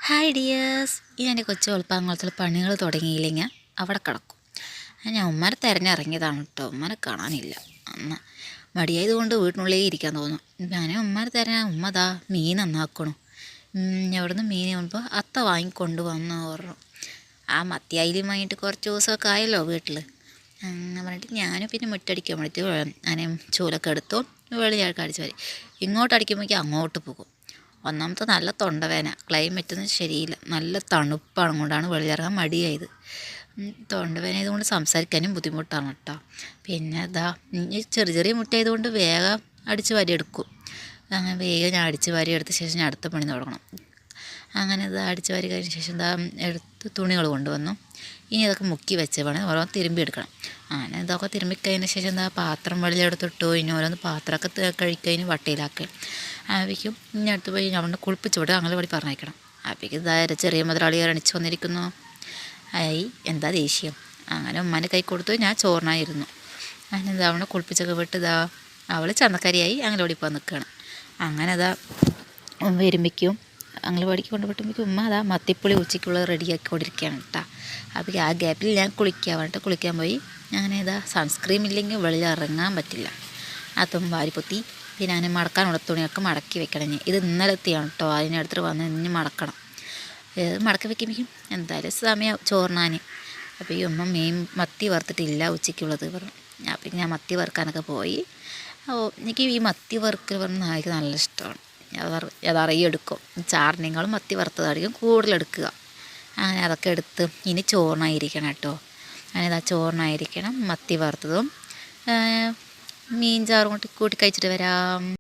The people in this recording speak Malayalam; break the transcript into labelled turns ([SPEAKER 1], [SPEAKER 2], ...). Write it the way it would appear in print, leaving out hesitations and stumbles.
[SPEAKER 1] Hi dears. എൻ്റെ കൊച്ചു എളുപ്പങ്ങളത്തിൽ പണികൾ തുടങ്ങിയില്ലെങ്കിൽ അവിടെ കിടക്കും. ഞാൻ ഉമ്മനെ തിരഞ്ഞിറങ്ങിയതാണ് കേട്ടോ. ഉമ്മനെ കാണാനില്ല. അന്ന് മടിയായതുകൊണ്ട് വീട്ടിനുള്ളിൽ ഇരിക്കാൻ തോന്നും. ഞാൻ ഉമ്മനെ തിരഞ്ഞ ഉമ്മതാ മീൻ നന്നാക്കണം. എവിടുന്ന് മീൻ വന്നപ്പോൾ അത്ത വാങ്ങിക്കൊണ്ട് വന്ന് പറഞ്ഞു. ആ മത്തിയായാലും വാങ്ങിയിട്ട് കുറച്ച് ദിവസമൊക്കെ ആയല്ലോ വീട്ടിൽ. അങ്ങനെ പറഞ്ഞിട്ട് ഞാനും പിന്നെ മുറ്റടിക്കാൻ വേണ്ടിയിട്ട് ഞാൻ ചൂലൊക്കെ എടുത്തു വെളിയാൾക്ക് അടിച്ചു വരി. ഇങ്ങോട്ട് അടിക്കുമ്പോഴേക്കും അങ്ങോട്ട് പോകും. ഒന്നാമത്തെ നല്ല തൊണ്ടവേന, ക്ലൈമറ്റൊന്നും ശരിയില്ല, നല്ല തണുപ്പാണ് കൊണ്ടാണ് വെളിയിറങ്ങാൻ മടിയായത്. തൊണ്ടവേന ആയതുകൊണ്ട് സംസാരിക്കാനും ബുദ്ധിമുട്ടാണ് കേട്ടോ. പിന്നെ ഈ ചെറിയ ചെറിയ മുട്ടയായതുകൊണ്ട് വേഗം അടിച്ച് വാരി എടുക്കും. അങ്ങനെ വേഗം ഞാൻ അടിച്ച് വാരി എടുത്ത ശേഷം ഞാൻ അടുത്ത പണി തുടങ്ങണം. അങ്ങനെ അടിച്ച് വാരി കഴിഞ്ഞ ശേഷം എടുത്ത് തുണികൾ കൊണ്ടുവന്നു. ഇനി ഇതൊക്കെ മുക്കി വെച്ച് വേണം ഓരോന്ന് തിരുമ്പി എടുക്കണം. അങ്ങനെ ഇതൊക്കെ തിരുമ്പി കഴിഞ്ഞ ശേഷം പാത്രം വെളിയിലെടുത്തിട്ടു. ഇനി ഓരോന്ന് പാത്രമൊക്കെ കഴിക്കഴിഞ്ഞ് വട്ടയിലാക്കുക. അപ്പോഴേക്കും ഇനി അടുത്ത് പോയി അവിടെ കുളിപ്പിച്ച് വിടുക, അങ്ങനെ വഴി പറഞ്ഞേക്കണം. അപ്പോഴേക്കും ചെറിയ മുതലാളി എണിച്ച് വന്നിരിക്കുന്നു. എന്താ ദേഷ്യം. അങ്ങനെ ഉമ്മാൻ്റെ കൈ കൊടുത്തു. ഞാൻ ചോറിനായിരുന്നു. അങ്ങനെ അവളെ കുളിപ്പിച്ചൊക്കെ വിട്ട് അവൾ ചന്തക്കാരിയായി അങ്ങനെ ഓടിപ്പോകാൻ നിൽക്കുകയാണ്. അങ്ങനെ വരുമ്പിക്കും അങ്ങനെ വടിക്ക് കൊണ്ടുപോയിട്ടുമ്പോൾ ഉമ്മ മത്തിപ്പുളി ഉച്ചയ്ക്കുള്ളത് റെഡിയാക്കിക്കൊണ്ടിരിക്കുകയാണ് കേട്ടോ. അപ്പോൾ ആ ഗ്യാപ്പിൽ ഞാൻ കുളിക്കാൻ പോയി. അങ്ങനെ സൺസ്ക്രീം ഇല്ലെങ്കിൽ വെളിയിൽ ഇറങ്ങാൻ പറ്റില്ല. അതും വാരിപ്പൊത്തി. പിന്നെ അതിന് മടക്കാനുള്ള തുണിയൊക്കെ മടക്കി വെക്കണം. ഇത് ഇന്നലത്തെയാണ് കേട്ടോ. അതിനടുത്ത് വന്ന് ഇനി മടക്കണം. മടക്കി വെക്കുമ്പോഴേക്കും എന്തായാലും സമയം ചോറിനാൻ. അപ്പോൾ ഈ ഉമ്മ മത്തി വറുത്തിട്ടില്ല ഉച്ചയ്ക്കുള്ളത് പറഞ്ഞു. അപ്പം ഞാൻ മത്തി വറുക്കാനൊക്കെ പോയി. എനിക്ക് ഈ മത്തി വറുക്കൽ പറഞ്ഞാൽ എനിക്ക് നല്ല ഇഷ്ടമാണ്. അതറിയെടുക്കും. ചാറിനേക്കാളും മത്തി വറുത്തതായിരിക്കും കൂടുതലെടുക്കുക. അങ്ങനെ അതൊക്കെ എടുത്ത് ഇനി ചോറിനായിരിക്കണം കേട്ടോ. അങ്ങനെ ചോറിനായിരിക്കണം മത്തി വറുത്തതും മീൻ ചാറും കൂട്ടി കഴിച്ചിട്ട് വരാം.